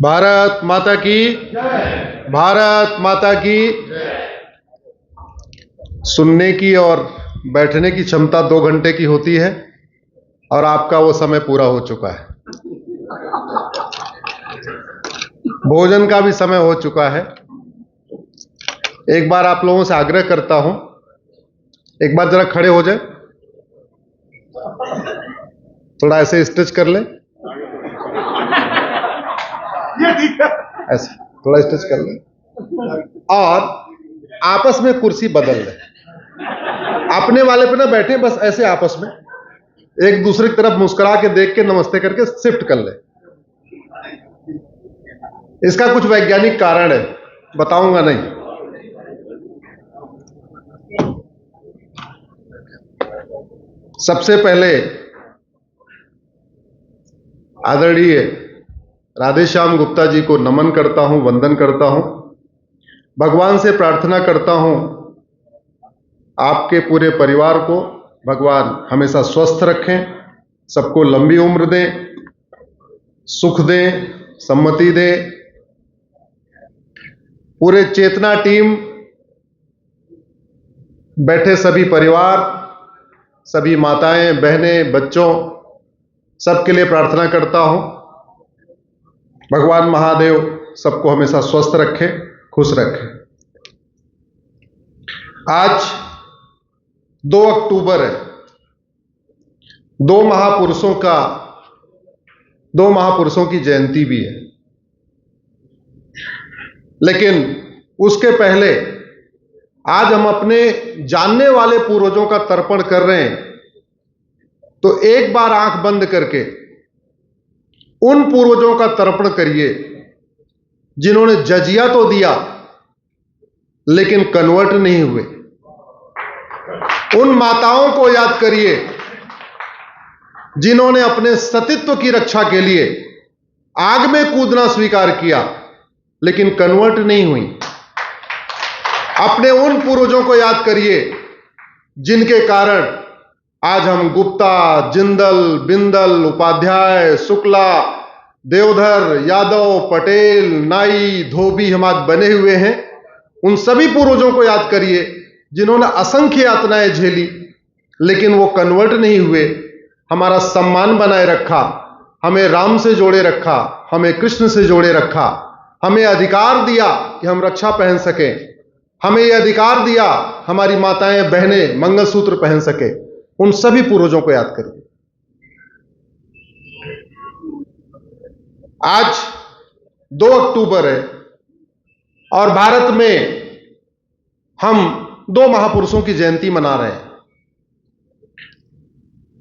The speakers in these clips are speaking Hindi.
भारत माता की भारत माता की सुनने की और बैठने की क्षमता 2 घंटे की होती है और आपका वो समय पूरा हो चुका है। भोजन का भी समय हो चुका है। एक बार आप लोगों से आग्रह करता हूं, एक बार जरा खड़े हो जाए, थोड़ा ऐसे स्ट्रेच कर लें, ऐसे थोड़ा स्ट्रेच कर लें और आपस में कुर्सी बदल लें। अपने वाले पे ना बैठे, बस ऐसे आपस में एक दूसरे की तरफ मुस्कुरा के देख के नमस्ते करके शिफ्ट कर लें। इसका कुछ वैज्ञानिक कारण है, बताऊंगा नहीं। सबसे पहले आदरणीय राधेश्याम गुप्ता जी को नमन करता हूं, वंदन करता हूं। भगवान से प्रार्थना करता हूं आपके पूरे परिवार को भगवान हमेशा स्वस्थ रखें, सबको लंबी उम्र दें, सुख दें, सम्मति दें। पूरे चेतना टीम, बैठे सभी परिवार, सभी माताएं, बहनें, बच्चों, सबके लिए प्रार्थना करता हूं भगवान महादेव सबको हमेशा स्वस्थ रखें, खुश रखें। आज 2 अक्टूबर है। दो महापुरुषों की जयंती भी है। लेकिन उसके पहले आज हम अपने जानने वाले पूर्वजों का तर्पण कर रहे हैं, तो एक बार आंख बंद करके उन पूर्वजों का तर्पण करिए जिन्होंने जजिया तो दिया लेकिन कन्वर्ट नहीं हुए। उन माताओं को याद करिए जिन्होंने अपने सतीत्व की रक्षा के लिए आग में कूदना स्वीकार किया लेकिन कन्वर्ट नहीं हुई। अपने उन पूर्वजों को याद करिए जिनके कारण आज हम गुप्ता, जिंदल, बिंदल, उपाध्याय, शुक्ला, देवधर, यादव, पटेल, नाई, धोबी हम आज बने हुए हैं। उन सभी पूर्वजों को याद करिए जिन्होंने असंख्य यातनाएं झेली लेकिन वो कन्वर्ट नहीं हुए, हमारा सम्मान बनाए रखा, हमें राम से जोड़े रखा, हमें कृष्ण से जोड़े रखा, हमें अधिकार दिया कि हम रक्षा पहन सकें, हमें यह अधिकार दिया हमारी माताएं बहनें मंगलसूत्र पहन सके। उन सभी पूर्वजों को याद करिए। आज 2 अक्टूबर है और भारत में हम 2 महापुरुषों की जयंती मना रहे हैं।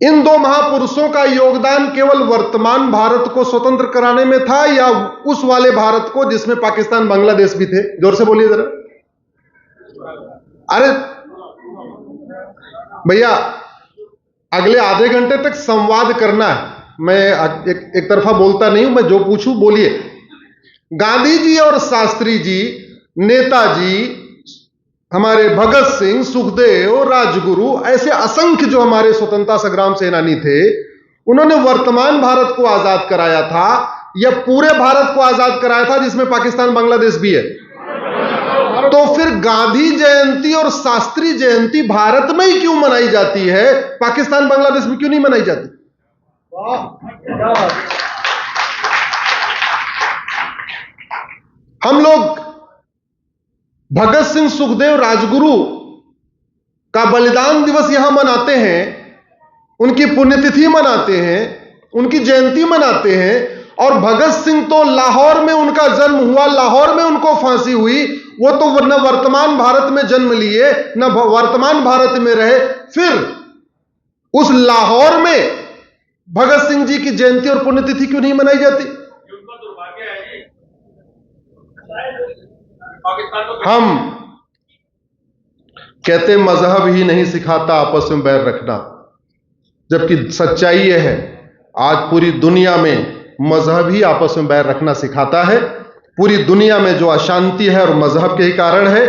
इन 2 महापुरुषों का योगदान केवल वर्तमान भारत को स्वतंत्र कराने में था या उस वाले भारत को जिसमें पाकिस्तान, बांग्लादेश भी थे? जोर से बोलिए जरा। अरे भैया, अगले आधे घंटे तक संवाद करना है। मैं एक तरफा बोलता नहीं हूं, मैं जो पूछूं बोलिए। गांधी जी और शास्त्री जी, नेताजी, हमारे भगत सिंह, सुखदेव, राजगुरु, ऐसे असंख्य जो हमारे स्वतंत्रता संग्राम सेनानी थे, उन्होंने वर्तमान भारत को आजाद कराया था या पूरे भारत को आजाद कराया था जिसमें पाकिस्तान, बांग्लादेश भी है? तो फिर गांधी जयंती और शास्त्री जयंती भारत में ही क्यों मनाई जाती है, पाकिस्तान, बांग्लादेश में क्यों नहीं मनाई जाती? हम लोग भगत सिंह, सुखदेव, राजगुरु का बलिदान दिवस यहां मनाते हैं, उनकी पुण्यतिथि मनाते हैं, उनकी जयंती मनाते हैं। और भगत सिंह तो लाहौर में उनका जन्म हुआ, लाहौर में उनको फांसी हुई, वो तो न वर्तमान भारत में जन्म लिए न वर्तमान भारत में रहे। फिर उस लाहौर में भगत सिंह जी की जयंती और पुण्यतिथि क्यों नहीं मनाई जाती? हम कहते मजहब ही नहीं सिखाता आपस में बैर रखना, जबकि सच्चाई यह है आज पूरी दुनिया में मजहब ही आपस में बैर रखना सिखाता है। पूरी दुनिया में जो अशांति है और मजहब के ही कारण है।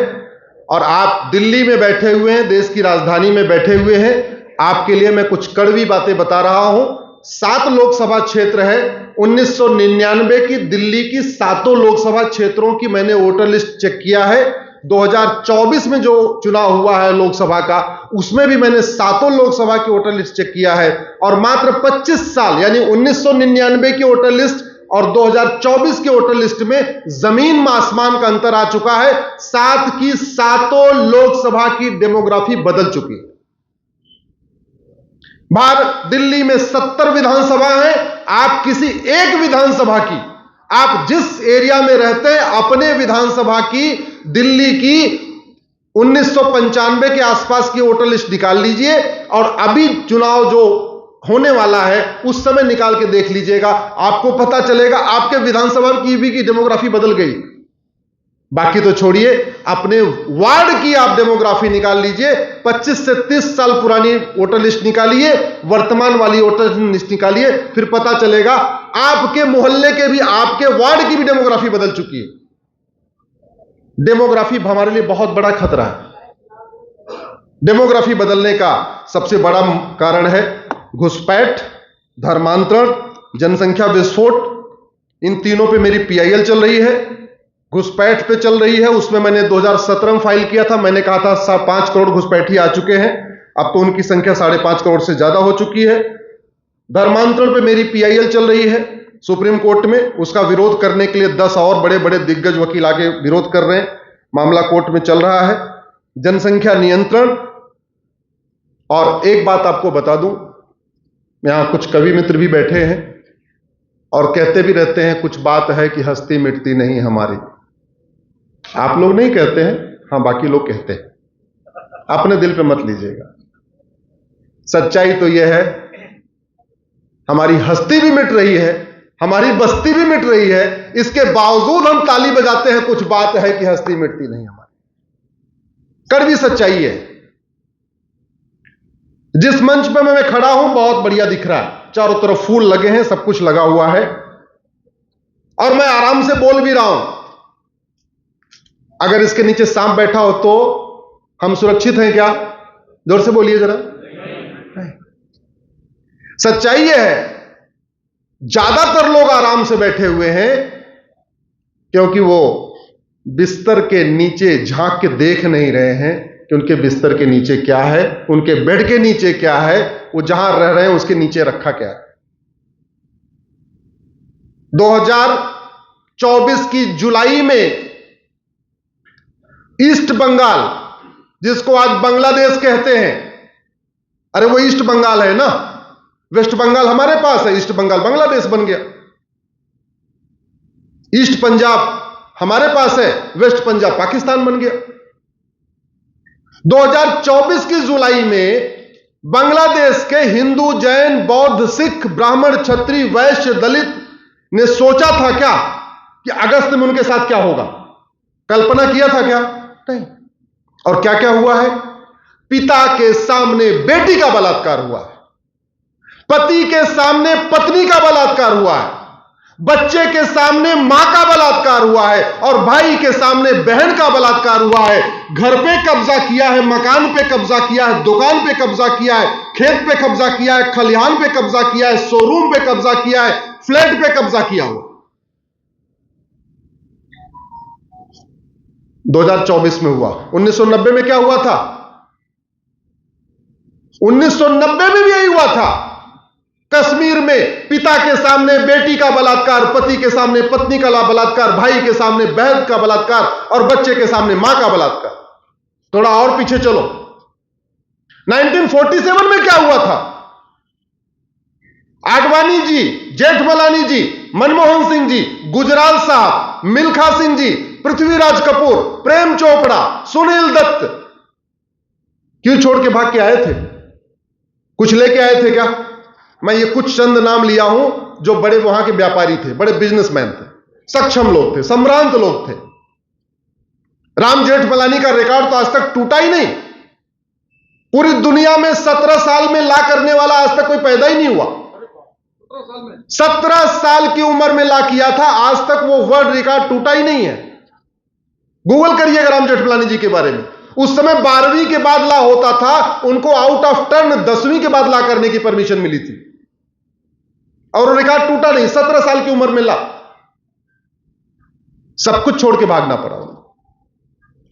और आप दिल्ली में बैठे हुए हैं, देश की राजधानी में बैठे हुए हैं, आपके लिए मैं कुछ कड़वी बातें बता रहा हूं। 7 लोकसभा क्षेत्र है। 1999 की दिल्ली की 7 लोकसभा क्षेत्रों की मैंने वोटर लिस्ट चेक किया है। 2024 में जो चुनाव हुआ है लोकसभा का, उसमें भी मैंने 7 लोकसभा की वोटर लिस्ट चेक किया है। और मात्र 25 साल यानी 1999 की वोटर लिस्ट और 2024 की वोटर लिस्ट में जमीन में आसमान का अंतर आ चुका है। 7 की 7 लोकसभा की डेमोग्राफी बदल चुकी है। भारत दिल्ली में 70 विधानसभा है। आप किसी एक विधानसभा की, आप जिस एरिया में रहते हैं अपने विधानसभा की, दिल्ली की 1995 के आसपास की वोटर लिस्ट निकाल लीजिए और अभी चुनाव जो होने वाला है उस समय निकाल के देख लीजिएगा, आपको पता चलेगा आपके विधानसभा की डेमोग्राफी बदल गई। बाकी तो छोड़िए, अपने वार्ड की आप डेमोग्राफी निकाल लीजिए। 25 से 30 साल पुरानी वोटर लिस्ट निकालिए, वर्तमान वाली वोटर लिस्ट निकालिए, फिर पता चलेगा आपके मोहल्ले के भी, आपके वार्ड की भी डेमोग्राफी बदल चुकी है। डेमोग्राफी हमारे लिए बहुत बड़ा खतरा है। डेमोग्राफी बदलने का सबसे बड़ा कारण है घुसपैठ, धर्मांतरण, जनसंख्या विस्फोट। इन तीनों पे मेरी पीआईएल चल रही है। घुसपैठ पे चल रही है, उसमें मैंने 2017 में फाइल किया था। मैंने कहा था 5 करोड़ घुसपैठी आ चुके हैं, अब तो उनकी संख्या 5.5 करोड़ से ज्यादा हो चुकी है। धर्मांतरण पे मेरी पीआईएल चल रही है सुप्रीम कोर्ट में। उसका विरोध करने के लिए 10 और बड़े बड़े दिग्गज वकील आगे विरोध कर रहे हैं, मामला कोर्ट में चल रहा है। जनसंख्या नियंत्रण। और एक बात आपको बता दूं, यहां कुछ कवि मित्र भी बैठे हैं और कहते भी रहते हैं, कुछ बात है कि हस्ती मिटती नहीं हमारी। आप लोग नहीं कहते हैं, हां बाकी लोग कहते हैं, अपने दिल पे मत लीजिएगा। सच्चाई तो यह है, हमारी हस्ती भी मिट रही है, हमारी बस्ती भी मिट रही है, इसके बावजूद हम ताली बजाते हैं, कुछ बात है कि हस्ती मिटती नहीं हमारी। कड़वी सच्चाई है। जिस मंच पे मैं खड़ा हूं बहुत बढ़िया दिख रहा है, चारों तरफ फूल लगे हैं, सब कुछ लगा हुआ है और मैं आराम से बोल भी रहा हूं। अगर इसके नीचे सांप बैठा हो तो हम सुरक्षित हैं क्या? जोर से बोलिए जरा। सच्चाई यह है, ज्यादातर लोग आराम से बैठे हुए हैं क्योंकि वो बिस्तर के नीचे झांक के देख नहीं रहे हैं कि उनके बिस्तर के नीचे क्या है, उनके बेड के नीचे क्या है, वो जहां रह रहे हैं उसके नीचे रखा क्या है। 2024 की जुलाई में ईस्ट बंगाल, जिसको आज बांग्लादेश कहते हैं, अरे वो ईस्ट बंगाल है ना, वेस्ट बंगाल हमारे पास है, ईस्ट बंगाल बांग्लादेश बन गया। ईस्ट पंजाब हमारे पास है, वेस्ट पंजाब पाकिस्तान बन गया। 2024 की जुलाई में बांग्लादेश के हिंदू, जैन, बौद्ध, सिख, ब्राह्मण, क्षत्रिय, वैश्य, दलित ने सोचा था क्या कि अगस्त में उनके साथ क्या होगा? कल्पना किया था क्या? नहीं। और क्या क्या हुआ है? पिता के सामने बेटी का बलात्कार हुआ है, पति के सामने पत्नी का बलात्कार हुआ है, बच्चे के सामने मां का बलात्कार हुआ है और भाई के सामने बहन का बलात्कार हुआ है। घर पे कब्जा किया है, मकान पे कब्जा किया है, दुकान पे कब्जा किया है, खेत पे कब्जा किया है, खलिहान पे कब्जा किया है, शोरूम पे कब्जा किया है, फ्लैट पे कब्जा किया हुआ। 2024 में हुआ। 1990 में क्या हुआ था? 1990 में भी यही हुआ था। कश्मीर में पिता के सामने बेटी का बलात्कार, पति के सामने पत्नी का बलात्कार, भाई के सामने बहन का बलात्कार और बच्चे के सामने मां का बलात्कार। थोड़ा और पीछे चलो, 1947 में क्या हुआ था? आडवाणी जी, जेठमलानी जी, मनमोहन सिंह जी, गुजराल साहब, मिल्खा सिंह जी, पृथ्वीराज कपूर, प्रेम चोपड़ा, सुनील दत्त क्यों छोड़ के भाग के आए थे? कुछ लेके आए थे क्या? मैं ये कुछ चंद नाम लिया हूं जो बड़े वहां के व्यापारी थे, बड़े बिजनेसमैन थे, सक्षम लोग थे, सम्रांत लोग थे। राम जेठमलानी का रिकॉर्ड तो आज तक टूटा ही नहीं। पूरी दुनिया में 17 साल में ला करने वाला आज तक कोई पैदा ही नहीं हुआ। 17 साल की उम्र में ला किया था, आज तक वो वर्ल्ड रिकॉर्ड टूटा ही नहीं है। गूगल करिएगा राम जेठमलानी जी के बारे में। उस समय 12वीं के बाद ला होता था, उनको आउट ऑफ टर्न 10वीं के बाद ला करने की परमिशन मिली थी। और रिकॉर्ड टूटा नहीं, 17 साल की उम्र में ला, सब कुछ छोड़ के भागना पड़ा उन्हें।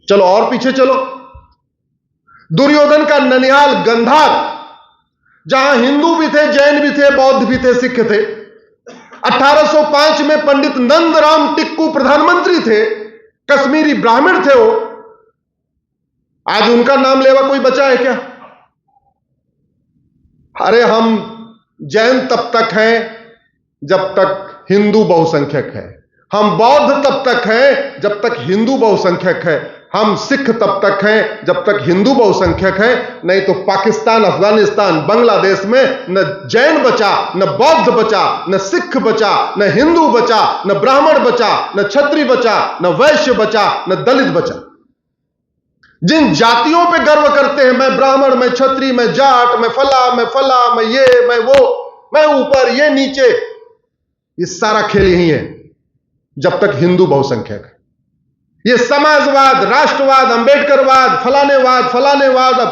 चलो और पीछे चलो, दुर्योधन का ननिहाल गंधार, जहां हिंदू भी थे, जैन भी थे, बौद्ध भी थे, सिख थे। 1805 में पंडित नंदराम टिक्कू प्रधानमंत्री थे, कश्मीरी ब्राह्मण थे वो। आज उनका नाम लेवा कोई बचा है क्या? अरे हम जैन तब तक हैं जब तक हिंदू बहुसंख्यक है, हम बौद्ध तब तक हैं जब तक हिंदू बहुसंख्यक है, हम सिख तब तक हैं जब तक हिंदू बहुसंख्यक है। नहीं तो पाकिस्तान, अफगानिस्तान, बांग्लादेश में न जैन बचा, न बौद्ध बचा, न सिख बचा, न हिंदू बचा, न ब्राह्मण बचा, न क्षत्रिय बचा, न वैश्य बचा, न दलित बचा। जिन जातियों पे गर्व करते हैं, मैं ब्राह्मण, मैं क्षत्रिय, मैं जाट, मैं फला, मैं ये, मैं वो, मैं ऊपर, ये नीचे, ये सारा खेल यही है जब तक हिंदू बहुसंख्यक है। ये समाजवाद, राष्ट्रवाद, अंबेडकरवाद, फलानेवाद, अब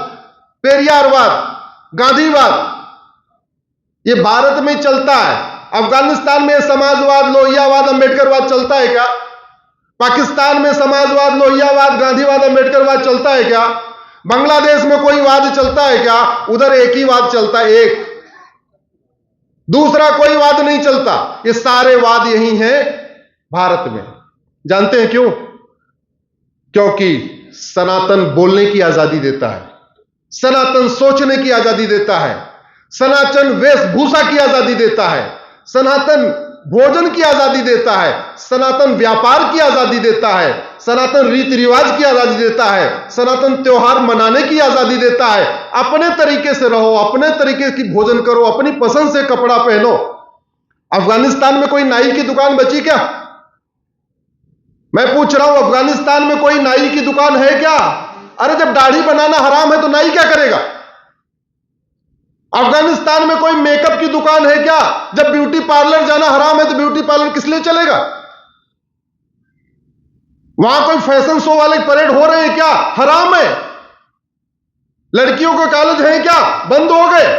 पेरियारवाद, गांधीवाद, ये भारत में चलता है। अफगानिस्तान में समाजवाद, लोहियावाद, अंबेडकरवाद चलता है क्या? पाकिस्तान में समाजवाद, लोहियावाद, गांधीवाद, अंबेडकरवाद चलता है क्या? बांग्लादेश में कोई वाद चलता है क्या? उधर एक ही वाद चलता है, एक, दूसरा कोई वाद नहीं चलता। ये सारे वाद यही हैं भारत में। जानते हैं क्यों? क्योंकि सनातन बोलने की आजादी देता है, सनातन सोचने की आजादी देता है, सनातन वेशभूषा की आजादी देता है, सनातन भोजन की आजादी देता है, सनातन व्यापार की आजादी देता है, सनातन रीति रिवाज की आजादी देता है, सनातन त्योहार मनाने की आजादी देता है। अपने तरीके से रहो, अपने तरीके की भोजन करो, अपनी पसंद से कपड़ा पहनो। अफगानिस्तान में कोई नाई की दुकान बची क्या? मैं पूछ रहा हूं, अफगानिस्तान में कोई नाई की दुकान है क्या? अरे जब दाढ़ी बनाना हराम है तो नाई क्या करेगा? अफगानिस्तान में कोई मेकअप की दुकान है क्या? जब ब्यूटी पार्लर जाना हराम है तो ब्यूटी पार्लर किस लिए चलेगा? वहां कोई फैशन शो वाले परेड हो रहे हैं क्या? हराम है। लड़कियों के कॉलेज है क्या? बंद हो गए।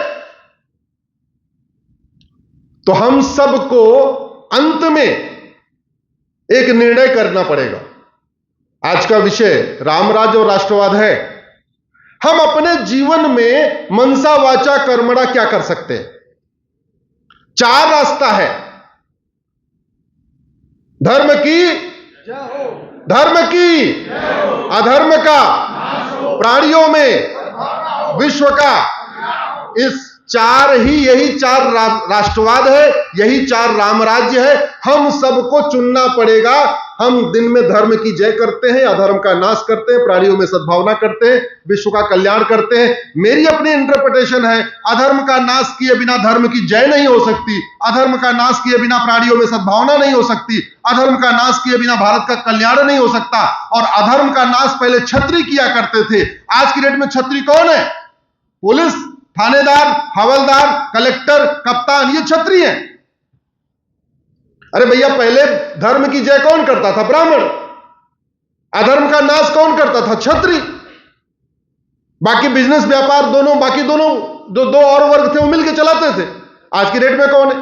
तो हम सबको अंत में एक निर्णय करना पड़ेगा। आज का विषय रामराज्य और राष्ट्रवाद है। हम अपने जीवन में मनसा वाचा कर्मणा क्या कर सकते हैं? 4 रास्ता है। धर्म की, अधर्म का, प्राणियों में, विश्व का। इस यही 4 राष्ट्रवाद है, यही 4 रामराज्य है। हम सबको चुनना पड़ेगा। हम दिन में धर्म की जय करते हैं, अधर्म का नाश करते हैं, प्राणियों में सद्भावना करते हैं, विश्व का कल्याण करते हैं। मेरी अपनी इंटरप्रिटेशन है, अधर्म का नाश किए बिना धर्म की जय नहीं हो सकती, अधर्म का नाश किए बिना प्राणियों में सद्भावना नहीं हो सकती, अधर्म का नाश किए बिना भारत का कल्याण नहीं हो सकता। और अधर्म का नाश पहले क्षत्रिय किया करते थे। आज की डेट में क्षत्रिय कौन है? पुलिस, थानेदार, हवलदार, कलेक्टर, कप्तान, ये क्षत्रिय हैं। अरे भैया, पहले धर्म की जय कौन करता था? ब्राह्मण। अधर्म का नाश कौन करता था? क्षत्रिय। बाकी बिजनेस, व्यापार, दोनों, बाकी दोनों दो और वर्ग थे वो मिलकर चलाते थे। आज की डेट में कौन है?